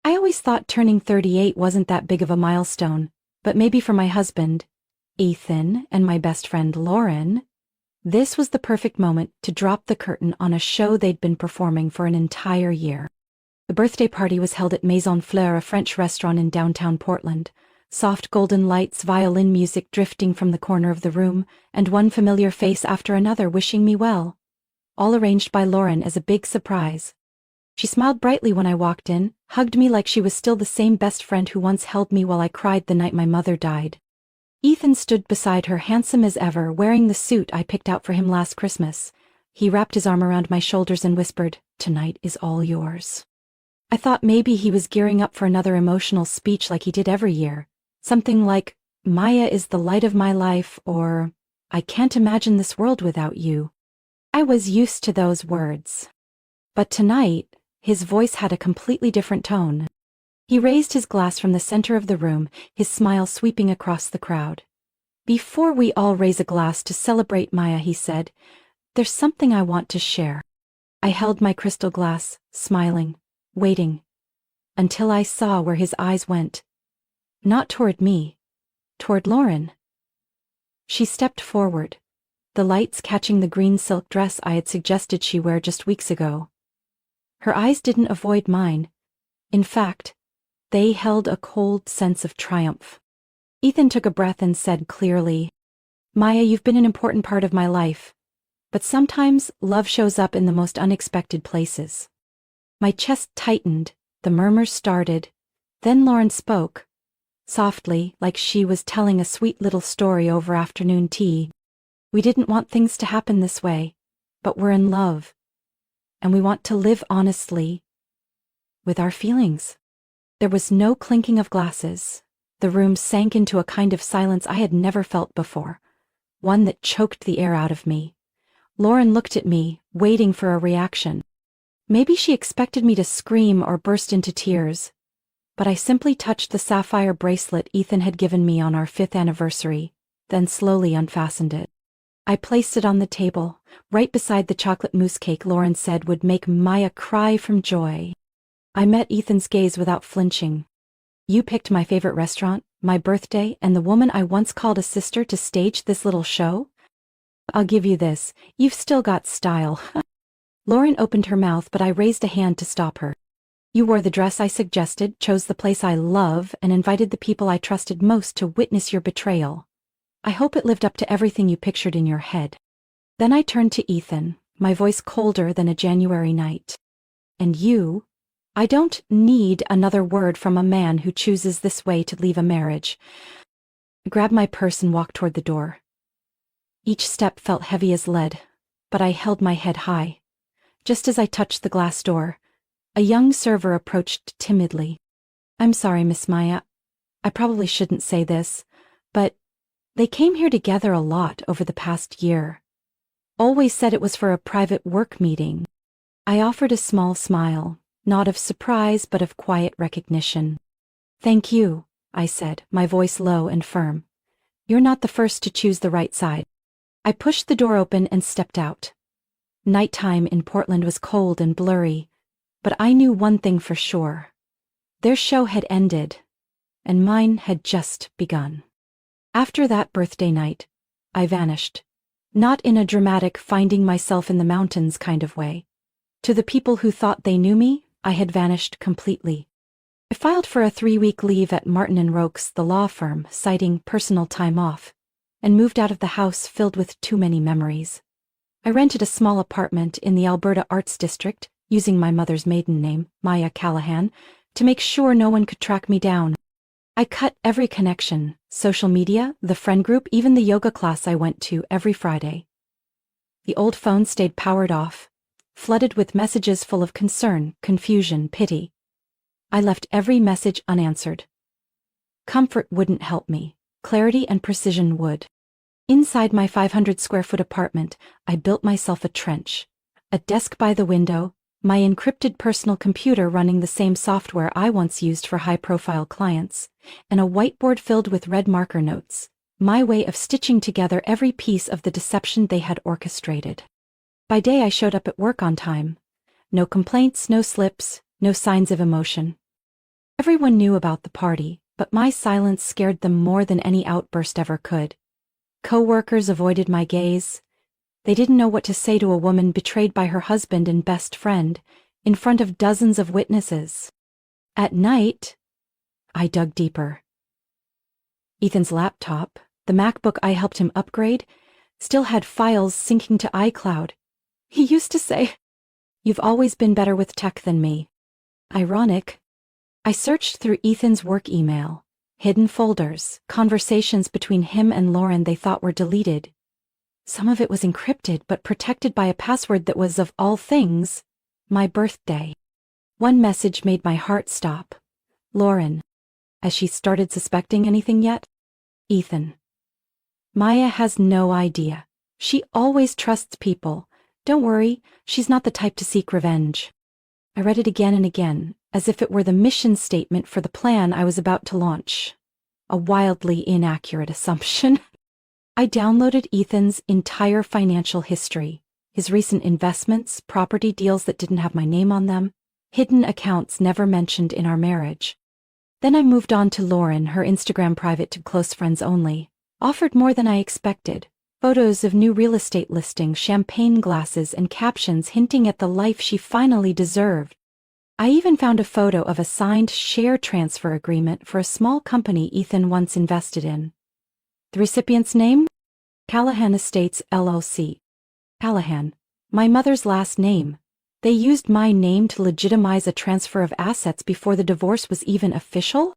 I always thought turning 38 wasn't that big of a milestone, but maybe for my husband, Ethan, and my best friend Lauren, this was the perfect moment to drop the curtain on a show they'd been performing for an entire year. The birthday party was held at Maison Fleur, a French restaurant in downtown Portland. Soft golden lights, violin music drifting from the corner of the room, and one familiar face after another wishing me well. All arranged by Lauren as a big surprise. She smiled brightly when I walked in, hugged me like she was still the same best friend who once held me while I cried the night my mother died. Ethan stood beside her, handsome as ever, wearing the suit I picked out for him last Christmas. He wrapped his arm around my shoulders and whispered, "Tonight is all yours." I thought maybe he was gearing up for another emotional speech like he did every year. Something like, "Maya is the light of my life," or, "I can't imagine this world without you." I was used to those words. But tonight, his voice had a completely different tone. He raised his glass from the center of the room, his smile sweeping across the crowd. "Before we all raise a glass to celebrate Maya," he said, "there's something I want to share." I held my crystal glass, smiling, waiting, until I saw where his eyes went. Not toward me, toward Lauren. She stepped forward, the lights catching the green silk dress I had suggested she wear just weeks ago. Her eyes didn't avoid mine. In fact, they held a cold sense of triumph. Ethan took a breath and said clearly, "Maya, you've been an important part of my life, but sometimes love shows up in the most unexpected places." My chest tightened, the murmurs started, then Lauren spoke, softly, like she was telling a sweet little story over afternoon tea. "We didn't want things to happen this way, but we're in love, and we want to live honestly with our feelings." There was no clinking of glasses. The room sank into a kind of silence I had never felt before, one that choked the air out of me. Lauren looked at me, waiting for a reaction. Maybe she expected me to scream or burst into tears, but I simply touched the sapphire bracelet Ethan had given me on our 5th anniversary, then slowly unfastened it. I placed it on the table, right beside the chocolate mousse cake Lauren said would make Maya cry from joy. I met Ethan's gaze without flinching. "You picked my favorite restaurant, my birthday, and the woman I once called a sister to stage this little show? I'll give you this, you've still got style." Lauren opened her mouth, but I raised a hand to stop her. "You wore the dress I suggested, chose the place I love, and invited the people I trusted most to witness your betrayal. I hope it lived up to everything you pictured in your head." Then I turned to Ethan, my voice colder than a January night. "And you? I don't need another word from a man who chooses this way to leave a marriage." I grabbed my purse and walked toward the door. Each step felt heavy as lead, but I held my head high. Just as I touched the glass door, a young server approached timidly. "I'm sorry, Miss Maya. I probably shouldn't say this, but they came here together a lot over the past year. Always said it was for a private work meeting." I offered a small smile, not of surprise but of quiet recognition. "Thank you," I said, my voice low and firm. "You're not the first to choose the right side." I pushed the door open and stepped out. Nighttime in Portland was cold and blurry, but I knew one thing for sure. Their show had ended, and mine had just begun. After that birthday night, I vanished. Not in a dramatic finding myself in the mountains kind of way. To the people who thought they knew me, I had vanished completely. I filed for a 3-week leave at Martin & Roches, the law firm, citing personal time off, and moved out of the house filled with too many memories. I rented a small apartment in the Alberta Arts District, using my mother's maiden name, Maya Callahan, to make sure no one could track me down. I cut every connection, social media, the friend group, even the yoga class I went to every Friday. The old phone stayed powered off, flooded with messages full of concern, confusion, pity. I left every message unanswered. Comfort wouldn't help me. Clarity and precision would. Inside my 500-square-foot apartment, I built myself a trench. A desk by the window, my encrypted personal computer running the same software I once used for high-profile clients, and a whiteboard filled with red marker notes, my way of stitching together every piece of the deception they had orchestrated. By day I showed up at work on time. No complaints, no slips, no signs of emotion. Everyone knew about the party, but my silence scared them more than any outburst ever could. Co-workers avoided my gaze. They didn't know what to say to a woman betrayed by her husband and best friend, in front of dozens of witnesses. At night, I dug deeper. Ethan's laptop, the MacBook I helped him upgrade, still had files syncing to iCloud. He used to say, "You've always been better with tech than me." Ironic. I searched through Ethan's work email, hidden folders, conversations between him and Lauren they thought were deleted. Some of it was encrypted but protected by a password that was, of all things, my birthday. One message made my heart stop. Lauren. Has she started suspecting anything yet? Ethan. Maya has no idea. She always trusts people. Don't worry, she's not the type to seek revenge. I read it again and again, as if it were the mission statement for the plan I was about to launch. A wildly inaccurate assumption. I downloaded Ethan's entire financial history, his recent investments, property deals that didn't have my name on them, hidden accounts never mentioned in our marriage. Then I moved on to Lauren, her Instagram private to close friends only, offered more than I expected. Photos of new real estate listings, champagne glasses, and captions hinting at the life she finally deserved. I even found a photo of a signed share transfer agreement for a small company Ethan once invested in. The recipient's name? Callahan Estates, LLC. Callahan. My mother's last name. They used my name to legitimize a transfer of assets before the divorce was even official?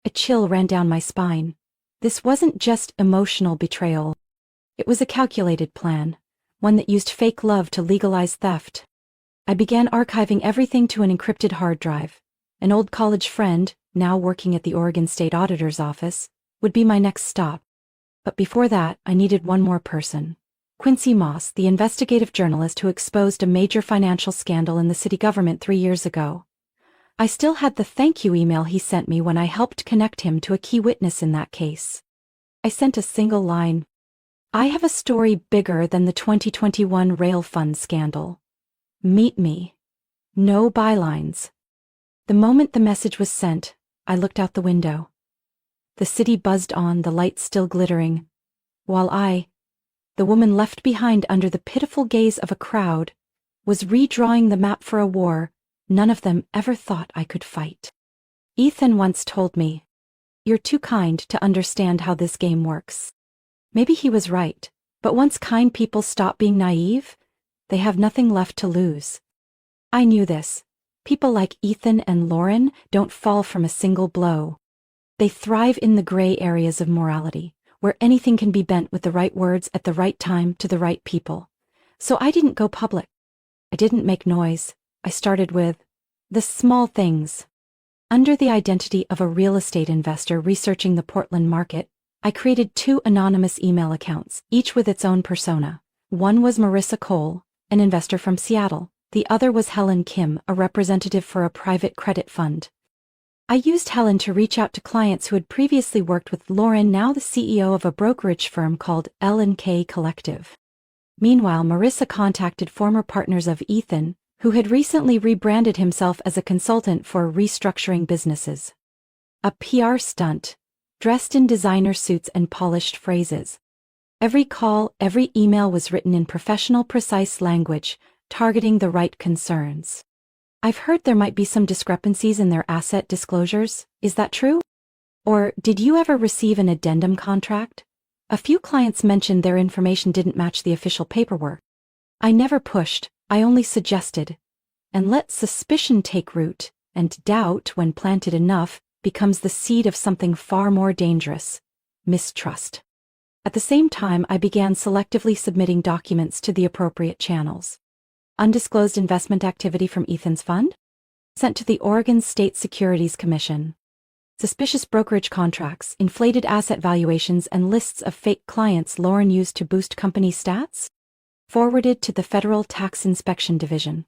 A chill ran down my spine. This wasn't just emotional betrayal. It was a calculated plan, one that used fake love to legalize theft. I began archiving everything to an encrypted hard drive. An old college friend, now working at the Oregon State Auditor's Office, would be my next stop. But before that, I needed one more person. Quincy Moss, the investigative journalist who exposed a major financial scandal in the city government 3 years ago. I still had the thank you email he sent me when I helped connect him to a key witness in that case. I sent a single line. I have a story bigger than the 2021 rail fund scandal. Meet me. No bylines. The moment the message was sent, I looked out the window. The city buzzed on, the lights still glittering, while I, the woman left behind under the pitiful gaze of a crowd, was redrawing the map for a war none of them ever thought I could fight. Ethan once told me, "You're too kind to understand how this game works." Maybe he was right, but once kind people stop being naive, they have nothing left to lose. I knew this. People like Ethan and Lauren don't fall from a single blow. They thrive in the gray areas of morality, where anything can be bent with the right words at the right time to the right people. So I didn't go public. I didn't make noise. I started with the small things. Under the identity of a real estate investor researching the Portland market, I created 2 anonymous email accounts, each with its own persona. One was Marissa Cole, an investor from Seattle. The other was Helen Kim, a representative for a private credit fund. I used Helen to reach out to clients who had previously worked with Lauren, now the CEO of a brokerage firm called L&K Collective. Meanwhile, Marissa contacted former partners of Ethan, who had recently rebranded himself as a consultant for restructuring businesses. A PR stunt, dressed in designer suits and polished phrases. Every call, every email was written in professional, precise language, targeting the right concerns. I've heard there might be some discrepancies in their asset disclosures. Is that true? Or did you ever receive an addendum contract? A few clients mentioned their information didn't match the official paperwork. I never pushed, I only suggested. And let suspicion take root, and doubt, when planted enough, becomes the seed of something far more dangerous: mistrust. At the same time, I began selectively submitting documents to the appropriate channels. Undisclosed investment activity from Ethan's fund? Sent to the Oregon State Securities Commission. Suspicious brokerage contracts, inflated asset valuations, and lists of fake clients Lauren used to boost company stats? Forwarded to the Federal Tax Inspection Division.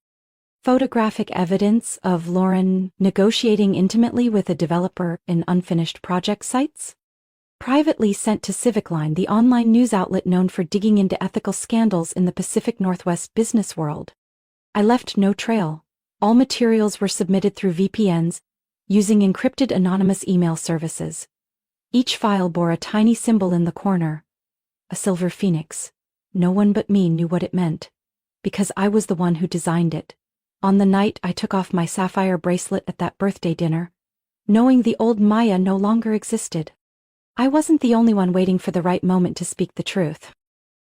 Photographic evidence of Lauren negotiating intimately with a developer in unfinished project sites? Privately sent to CivicLine, the online news outlet known for digging into ethical scandals in the Pacific Northwest business world. I left no trail. All materials were submitted through VPNs, using encrypted anonymous email services. Each file bore a tiny symbol in the corner, a silver phoenix. No one but me knew what it meant, because I was the one who designed it. On the night I took off my sapphire bracelet at that birthday dinner, knowing the old Maya no longer existed, I wasn't the only one waiting for the right moment to speak the truth.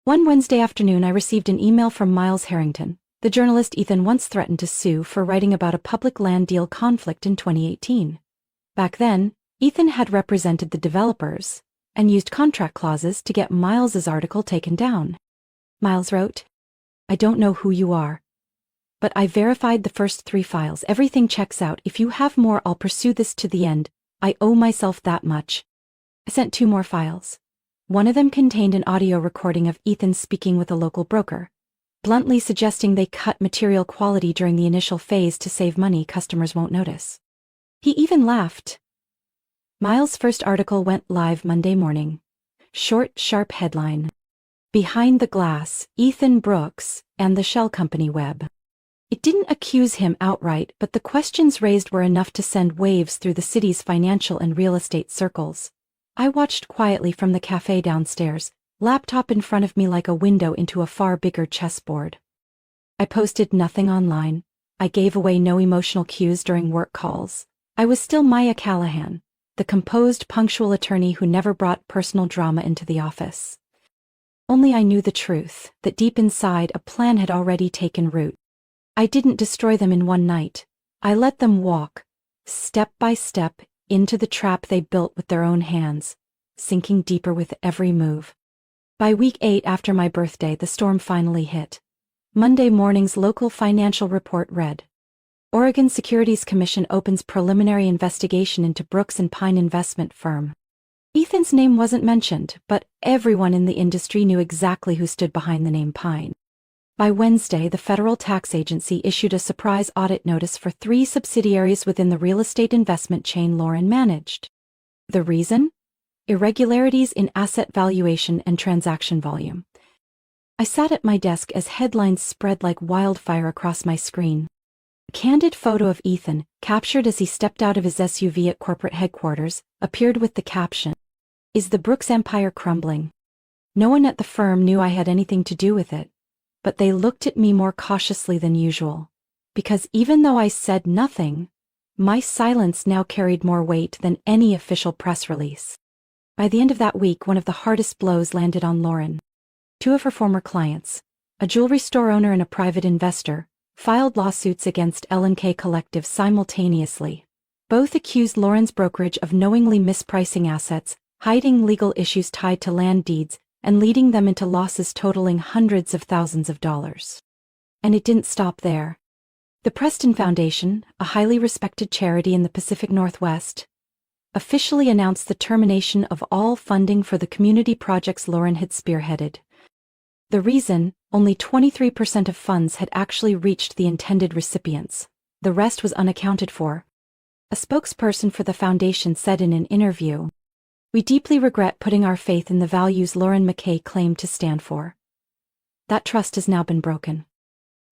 One Wednesday afternoon I received an email from Miles Harrington, the journalist Ethan once threatened to sue for writing about a public land deal conflict in 2018. Back then, Ethan had represented the developers and used contract clauses to get Miles's article taken down. Miles wrote, "I don't know who you are, but I verified the first 3 files. Everything checks out. If you have more, I'll pursue this to the end. I owe myself that much." I sent 2 more files. One of them contained an audio recording of Ethan speaking with a local broker, bluntly suggesting they cut material quality during the initial phase to save money customers won't notice. He even laughed. Miles' first article went live Monday morning. Short, sharp headline: "Behind the Glass, Ethan Brooks and the Shell Company Web." It didn't accuse him outright, but the questions raised were enough to send waves through the city's financial and real estate circles. I watched quietly from the cafe downstairs, laptop in front of me like a window into a far bigger chessboard. I posted nothing online. I gave away no emotional cues during work calls. I was still Maya Callahan, the composed, punctual attorney who never brought personal drama into the office. Only I knew the truth, that deep inside a plan had already taken root. I didn't destroy them in one night. I let them walk, step by step, into the trap they built with their own hands, sinking deeper with every move. By week 8 after my birthday, the storm finally hit. Monday morning's local financial report read, "Oregon Securities Commission opens preliminary investigation into Brooks and Pine investment firm." Ethan's name wasn't mentioned, but everyone in the industry knew exactly who stood behind the name Pine. By Wednesday, the federal tax agency issued a surprise audit notice for 3 subsidiaries within the real estate investment chain Lauren managed. The reason? Irregularities in asset valuation and transaction volume. I sat at my desk as headlines spread like wildfire across my screen. A candid photo of Ethan, captured as he stepped out of his SUV at corporate headquarters, appeared with the caption, "Is the Brooks empire crumbling?" No one at the firm knew I had anything to do with it, but they looked at me more cautiously than usual, because even though I said nothing, my silence now carried more weight than any official press release. By the end of that week, one of the hardest blows landed on Lauren. 2 of her former clients, a jewelry store owner and a private investor, filed lawsuits against L&K Collective simultaneously. Both accused Lauren's brokerage of knowingly mispricing assets, hiding legal issues tied to land deeds, and leading them into losses totaling hundreds of thousands of dollars. And it didn't stop there. The Preston Foundation, a highly respected charity in the Pacific Northwest, officially announced the termination of all funding for the community projects Lauren had spearheaded. The reason? Only 23% of funds had actually reached the intended recipients. The rest was unaccounted for. A spokesperson for the foundation said in an interview, "We deeply regret putting our faith in the values Lauren McKay claimed to stand for. That trust has now been broken."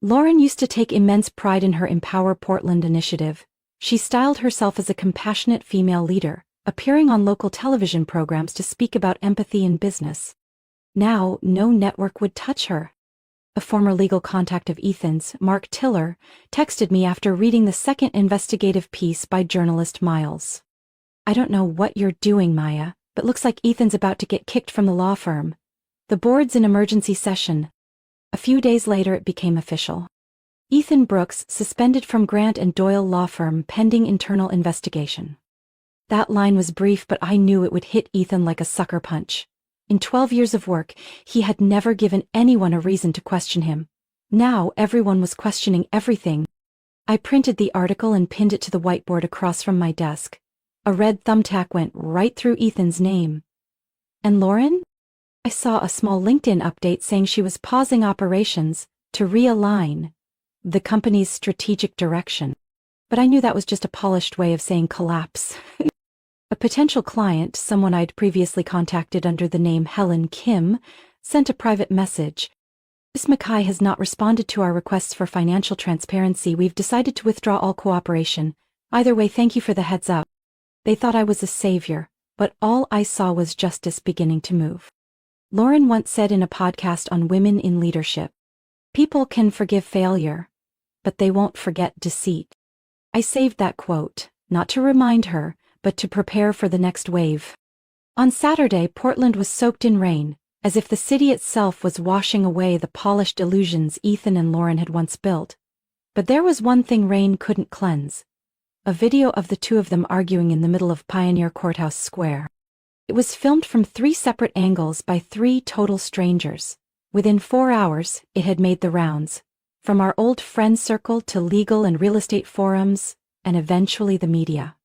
Lauren used to take immense pride in her Empower Portland initiative. She styled herself as a compassionate female leader, appearing on local television programs to speak about empathy in business. Now, no network would touch her. A former legal contact of Ethan's, Mark Tiller, texted me after reading the second investigative piece by journalist Miles. "I don't know what you're doing, Maya, but looks like Ethan's about to get kicked from the law firm. The board's in emergency session." A few days later it became official. Ethan Brooks suspended from Grant and Doyle law firm pending internal investigation. That line was brief, but I knew it would hit Ethan like a sucker punch. In 12 years of work, he had never given anyone a reason to question him. Now everyone was questioning everything. I printed the article and pinned it to the whiteboard across from my desk. A red thumbtack went right through Ethan's name. And Lauren? I saw a small LinkedIn update saying she was pausing operations to realign the company's strategic direction. But I knew that was just a polished way of saying collapse. A potential client, someone I'd previously contacted under the name Helen Kim, sent a private message. "Ms. Mackay has not responded to our requests for financial transparency. We've decided to withdraw all cooperation. Either way, thank you for the heads up. They thought I was a savior, but all I saw was justice beginning to move. Lauren once said in a podcast on women in leadership, "People can forgive failure, but they won't forget deceit." I saved that quote, not to remind her, but to prepare for the next wave. On Saturday, Portland was soaked in rain, as if the city itself was washing away the polished illusions Ethan and Lauren had once built. But there was one thing rain couldn't cleanse: a video of the two of them arguing in the middle of Pioneer Courthouse Square. It was filmed from 3 separate angles by 3 total strangers. Within 4 hours, it had made the rounds, from our old friend circle to legal and real estate forums, and eventually the media.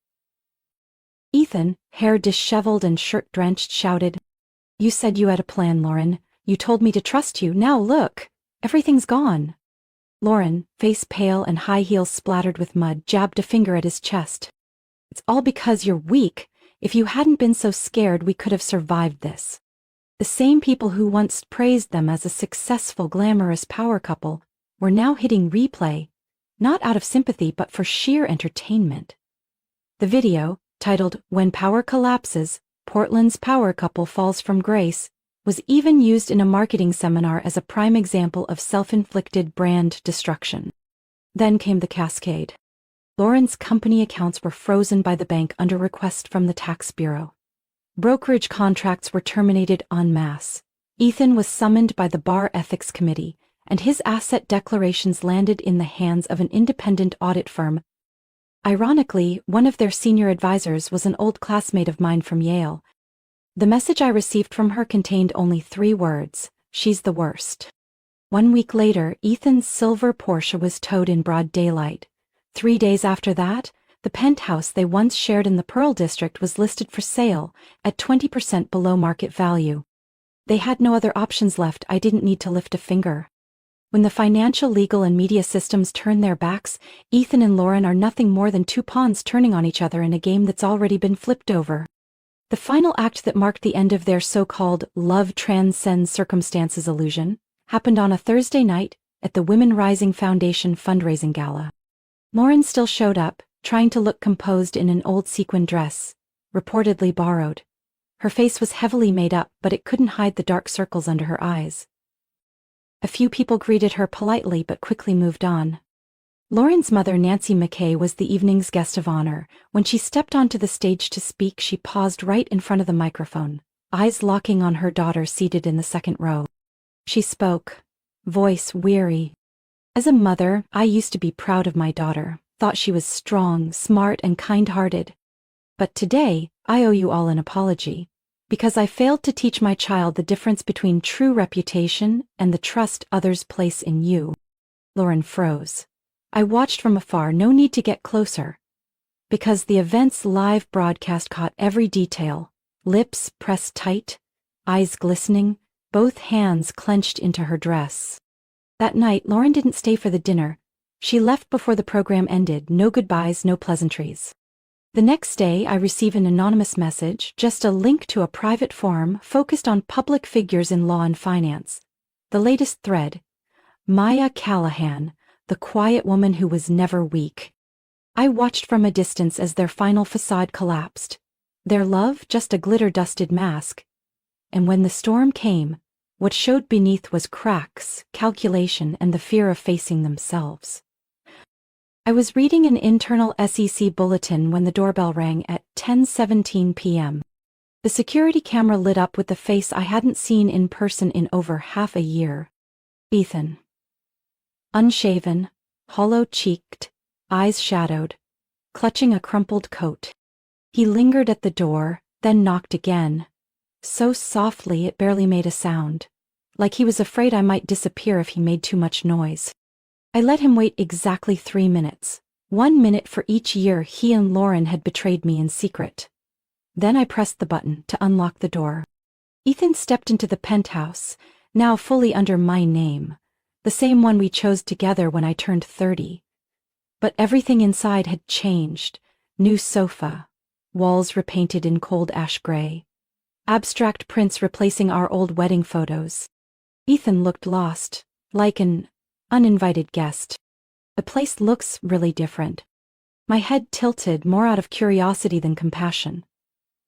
Ethan, hair disheveled and shirt-drenched, shouted, "You said you had a plan, Lauren. You told me to trust you. Now look, everything's gone." Lauren, face pale and high heels splattered with mud, jabbed a finger at his chest. "It's all because you're weak. If you hadn't been so scared, we could have survived this." The same people who once praised them as a successful, glamorous power couple were now hitting replay, not out of sympathy but for sheer entertainment. The video, titled "When Power Collapses, Portland's Power Couple Falls from Grace," was even used in a marketing seminar as a prime example of self-inflicted brand destruction. Then came the cascade. Lauren's company accounts were frozen by the bank under request from the tax bureau. Brokerage contracts were terminated en masse. Ethan was summoned by the Bar Ethics Committee, and his asset declarations landed in the hands of an independent audit firm. Ironically, one of their senior advisors was an old classmate of mine from Yale. The message I received from her contained only 3 words: "She's the worst." 1 week later, Ethan's silver Porsche was towed in broad daylight. 3 days after that, the penthouse they once shared in the Pearl District was listed for sale at 20% below market value. They had no other options left. I didn't need to lift a finger. When the financial, legal, and media systems turn their backs, Ethan and Lauren are nothing more than 2 pawns turning on each other in a game that's already been flipped over. The final act that marked the end of their so-called love transcends circumstances illusion happened on a Thursday night at the Women Rising Foundation fundraising gala. Lauren still showed up, trying to look composed in an old sequin dress, reportedly borrowed. Her face was heavily made up, but it couldn't hide the dark circles under her eyes. A few people greeted her politely but quickly moved on. Lauren's mother, Nancy McKay, was the evening's guest of honor. When she stepped onto the stage to speak, she paused right in front of the microphone, eyes locking on her daughter seated in the second row. She spoke, voice weary. "As a mother, I used to be proud of my daughter, thought she was strong, smart, and kind-hearted. But today, I owe you all an apology, because I failed to teach my child the difference between true reputation and the trust others place in you." Lauren froze. I watched from afar, no need to get closer, because the event's live broadcast caught every detail: lips pressed tight, eyes glistening, both hands clenched into her dress. That night, Lauren didn't stay for the dinner. She left before the program ended, no goodbyes, no pleasantries. The next day, I receive an anonymous message, just a link to a private forum focused on public figures in law and finance. The latest thread: Maya Callahan, the quiet woman who was never weak. I watched from a distance as their final facade collapsed. Their love just a glitter-dusted mask. And when the storm came, what showed beneath was cracks, calculation, and the fear of facing themselves. I was reading an internal SEC bulletin when the doorbell rang at 10:17 p.m. The security camera lit up with the face I hadn't seen in person in over half a year. Ethan. Unshaven, hollow-cheeked, eyes shadowed, clutching a crumpled coat. He lingered at the door, then knocked again, so softly it barely made a sound, like he was afraid I might disappear if he made too much noise. I let him wait exactly 3 minutes, 1 minute for each year he and Lauren had betrayed me in secret. Then I pressed the button to unlock the door. Ethan stepped into the penthouse, now fully under my name, the same one we chose together when I turned 30. But everything inside had changed. New sofa, walls repainted in cold ash gray, abstract prints replacing our old wedding photos. Ethan looked lost, like an uninvited guest. The place looks really different. My head tilted more out of curiosity than compassion.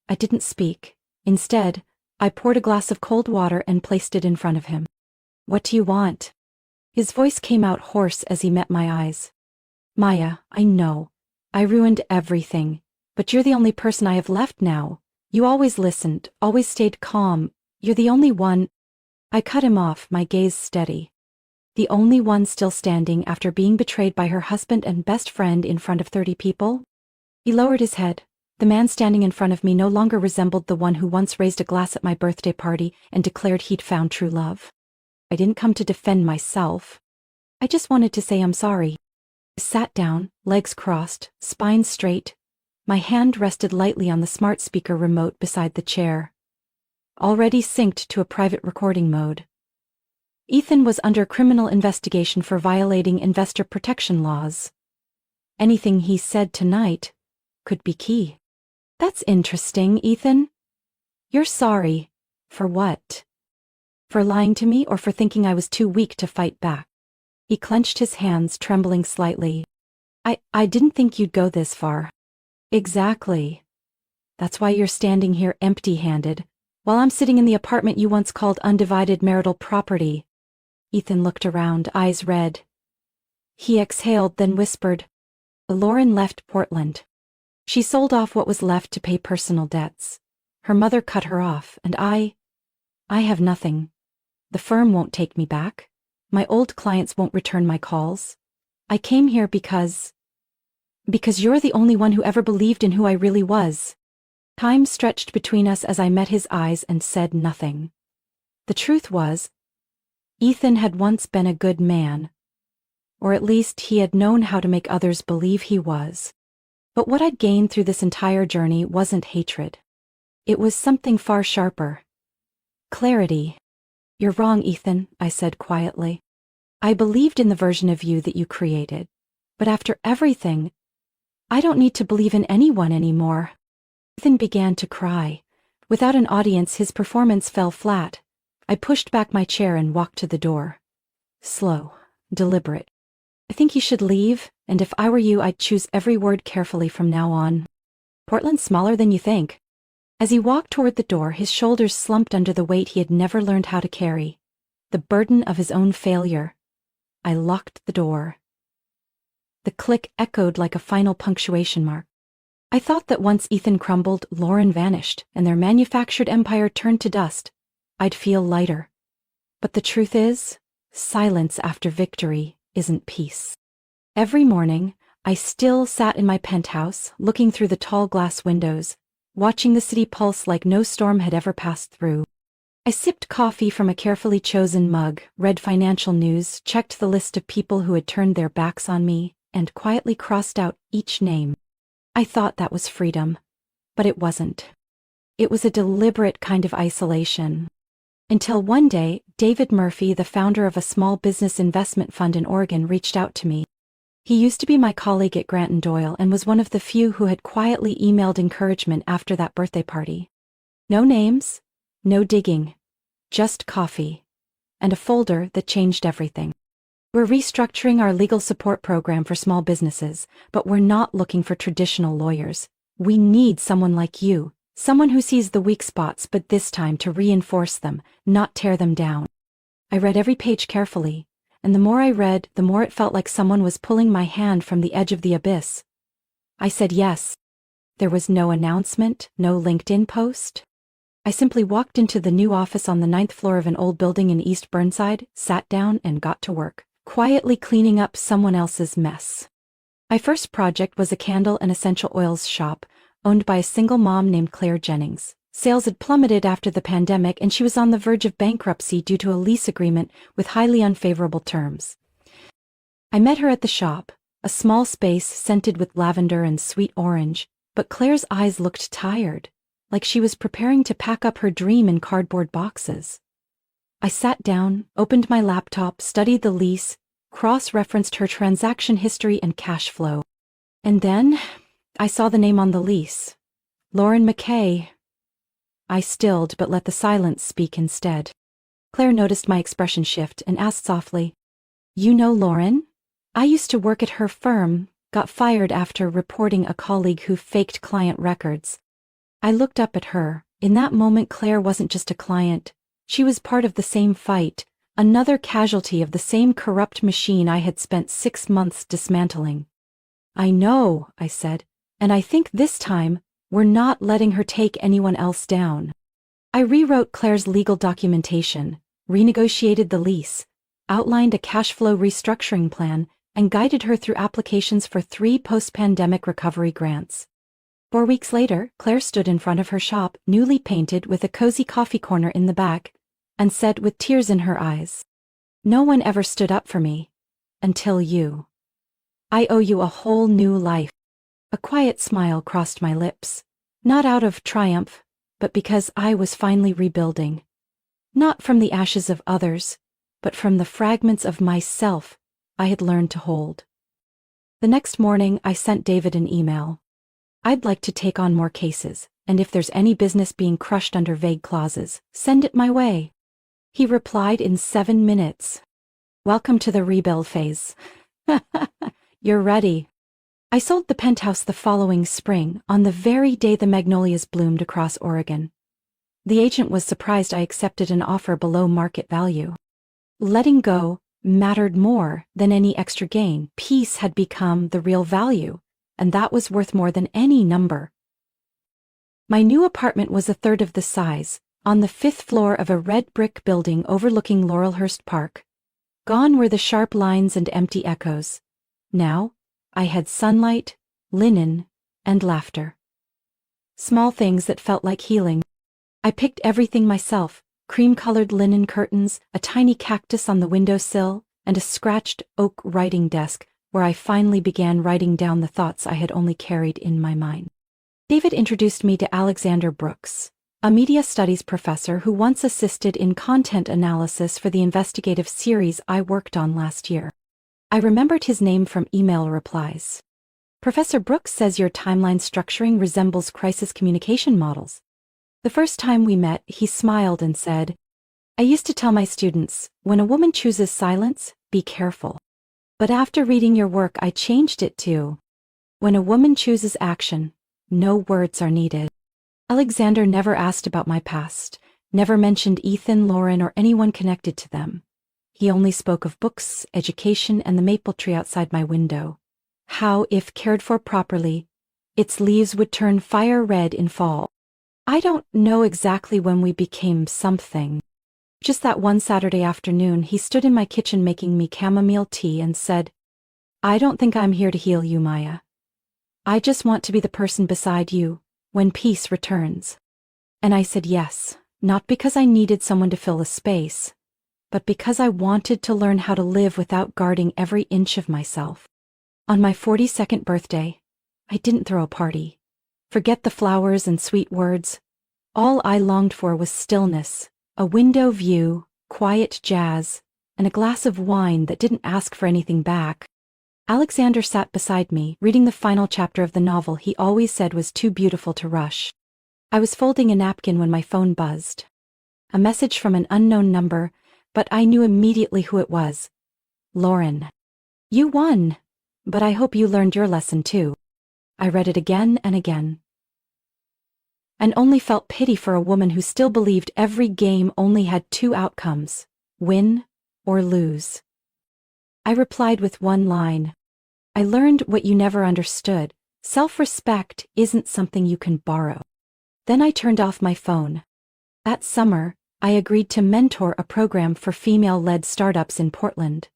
I didn't speak. Instead, I poured a glass of cold water and placed it in front of him. "What do you want?" His voice came out hoarse as he met my eyes. "Maya, I know. I ruined everything. But you're the only person I have left now. You always listened, always stayed calm. You're the only one—" I cut him off, my gaze steady. The only one still standing after being betrayed by her husband and best friend in front of 30 people? He lowered his head. The man standing in front of me no longer resembled the one who once raised a glass at my birthday party and declared he'd found true love. I didn't come to defend myself. I just wanted to say I'm sorry. I sat down, legs crossed, spine straight. My hand rested lightly on the smart speaker remote beside the chair, already synced to a private recording mode. Ethan was under criminal investigation for violating investor protection laws. Anything he said tonight could be key. "That's interesting, Ethan. You're sorry. For what? For lying to me or for thinking I was too weak to fight back?" He clenched his hands, trembling slightly. I didn't think you'd go this far." "Exactly. That's why you're standing here empty-handed, while I'm sitting in the apartment you once called undivided marital property." Ethan looked around, eyes red. He exhaled, then whispered, "Lauren left Portland. She sold off what was left to pay personal debts. Her mother cut her off, and I have nothing. The firm won't take me back. My old clients won't return my calls. I came here because you're the only one who ever believed in who I really was." Time stretched between us as I met his eyes and said nothing. The truth was, Ethan had once been a good man. Or at least he had known how to make others believe he was. But what I'd gained through this entire journey wasn't hatred. It was something far sharper. Clarity. "You're wrong, Ethan," I said quietly. "I believed in the version of you that you created. But after everything, I don't need to believe in anyone anymore." Ethan began to cry. Without an audience, his performance fell flat. I pushed back my chair and walked to the door. Slow, deliberate. "I think you should leave, and if I were you, I'd choose every word carefully from now on. Portland's smaller than you think." As he walked toward the door, his shoulders slumped under the weight he had never learned how to carry. The burden of his own failure. I locked the door. The click echoed like a final punctuation mark. I thought that once Ethan crumbled, Lauren vanished, and their manufactured empire turned to dust. I'd feel lighter. But the truth is, silence after victory isn't peace. Every morning, I still sat in my penthouse, looking through the tall glass windows, watching the city pulse like no storm had ever passed through. I sipped coffee from a carefully chosen mug, read financial news, checked the list of people who had turned their backs on me, and quietly crossed out each name. I thought that was freedom, but it wasn't. It was a deliberate kind of isolation. Until one day, David Murphy, the founder of a small business investment fund in Oregon, reached out to me. He used to be my colleague at Grant & Doyle and was one of the few who had quietly emailed encouragement after that birthday party. No names, no digging, just coffee, and a folder that changed everything. "We're restructuring our legal support program for small businesses, but we're not looking for traditional lawyers. We need someone like you, someone who sees the weak spots but this time to reinforce them, not tear them down." I read every page carefully, and the more I read, the more it felt like someone was pulling my hand from the edge of the abyss. I said yes. There was no announcement, no LinkedIn post. I simply walked into the new office on the 9th floor of an old building in East Burnside, sat down, and got to work, quietly cleaning up someone else's mess. My first project was a candle and essential oils shop, owned by a single mom named Claire Jennings. Sales had plummeted after the pandemic, and she was on the verge of bankruptcy due to a lease agreement with highly unfavorable terms. I met her at the shop, a small space scented with lavender and sweet orange, but Claire's eyes looked tired, like she was preparing to pack up her dream in cardboard boxes. I sat down, opened my laptop, studied the lease, cross-referenced her transaction history and cash flow. And then I saw the name on the lease. Lauren McKay. I stilled but let the silence speak instead. Claire noticed my expression shift and asked softly, "You know Lauren? I used to work at her firm, got fired after reporting a colleague who faked client records. I looked up at her. In that moment, Claire wasn't just a client. She was part of the same fight, another casualty of the same corrupt machine I had spent 6 months dismantling. I know, I said, and I think this time, we're not letting her take anyone else down. I rewrote Claire's legal documentation, renegotiated the lease, outlined a cash flow restructuring plan, and guided her through applications for 3 post-pandemic recovery grants. 4 weeks later, Claire stood in front of her shop, newly painted with a cozy coffee corner in the back, and said with tears in her eyes, "No one ever stood up for me. Until you. I owe you a whole new life." A quiet smile crossed my lips, not out of triumph, but because I was finally rebuilding. Not from the ashes of others, but from the fragments of myself I had learned to hold. The next morning, I sent David an email. "I'd like to take on more cases, and if there's any business being crushed under vague clauses, send it my way." He replied in 7 minutes. "Welcome to the rebuild phase. You're ready." I sold the penthouse the following spring, on the very day the magnolias bloomed across Oregon. The agent was surprised I accepted an offer below market value. Letting go mattered more than any extra gain. Peace had become the real value, and that was worth more than any number. My new apartment was a third of the size, on the 5th floor of a red brick building overlooking Laurelhurst Park. Gone were the sharp lines and empty echoes. Now, I had sunlight, linen, and laughter. Small things that felt like healing. I picked everything myself: cream-colored linen curtains, a tiny cactus on the windowsill, and a scratched oak writing desk where I finally began writing down the thoughts I had only carried in my mind. David introduced me to Alexander Brooks, a media studies professor who once assisted in content analysis for the investigative series I worked on last year. I remembered his name from email replies. "Professor Brooks says your timeline structuring resembles crisis communication models." The first time we met, he smiled and said, "I used to tell my students, when a woman chooses silence, be careful. But after reading your work, I changed it to, when a woman chooses action, no words are needed." Alexander never asked about my past, never mentioned Ethan, Lauren, or anyone connected to them. He only spoke of books, education, and the maple tree outside my window. How, if cared for properly, its leaves would turn fire red in fall. I don't know exactly when we became something. Just that one Saturday afternoon, he stood in my kitchen making me chamomile tea and said, "I don't think I'm here to heal you, Maya. I just want to be the person beside you when peace returns." And I said yes, not because I needed someone to fill a space, but because I wanted to learn how to live without guarding every inch of myself. On my 42nd birthday, I didn't throw a party. Forget the flowers and sweet words. All I longed for was stillness, a window view, quiet jazz, and a glass of wine that didn't ask for anything back. Alexander sat beside me, reading the final chapter of the novel he always said was too beautiful to rush. I was folding a napkin when my phone buzzed. A message from an unknown number, but I knew immediately who it was. "Lauren, you won, but I hope you learned your lesson too." I read it again and again, and only felt pity for a woman who still believed every game only had 2 outcomes: win or lose. I replied with one line. "I learned what you never understood. Self-respect isn't something you can borrow." Then I turned off my phone. That summer, I agreed to mentor a program for female-led startups in Portland.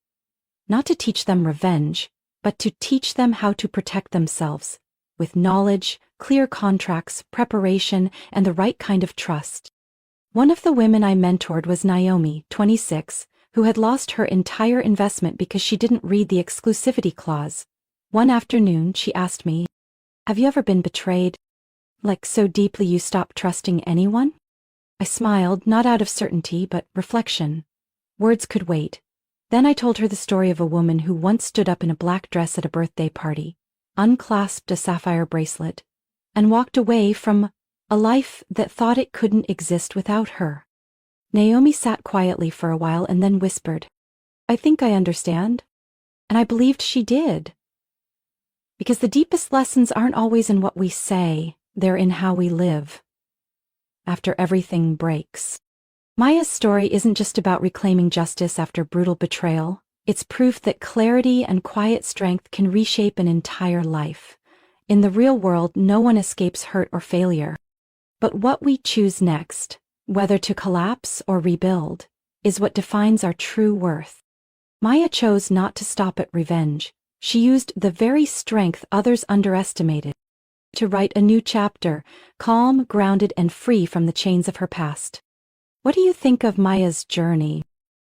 Not to teach them revenge, but to teach them how to protect themselves, with knowledge, clear contracts, preparation, and the right kind of trust. One of the women I mentored was Naomi, 26, who had lost her entire investment because she didn't read the exclusivity clause. One afternoon, she asked me, "Have you ever been betrayed? Like so deeply you stopped trusting anyone?" I smiled, not out of certainty, but reflection. Words could wait. Then I told her the story of a woman who once stood up in a black dress at a birthday party, unclasped a sapphire bracelet, and walked away from a life that thought it couldn't exist without her. Naomi sat quietly for a while and then whispered, "I think I understand." And I believed she did. Because the deepest lessons aren't always in what we say, they're in how we live. After everything breaks. Maya's story isn't just about reclaiming justice after brutal betrayal, it's proof that clarity and quiet strength can reshape an entire life. In the real world, no one escapes hurt or failure. But what we choose next, whether to collapse or rebuild, is what defines our true worth. Maya chose not to stop at revenge. She used the very strength others underestimated to write a new chapter, calm, grounded, and free from the chains of her past. What do you think of Maya's journey?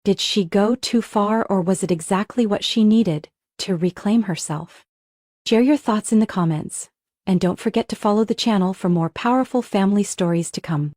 Did she go too far, or was it exactly what she needed to reclaim herself? Share your thoughts in the comments, and don't forget to follow the channel for more powerful family stories to come.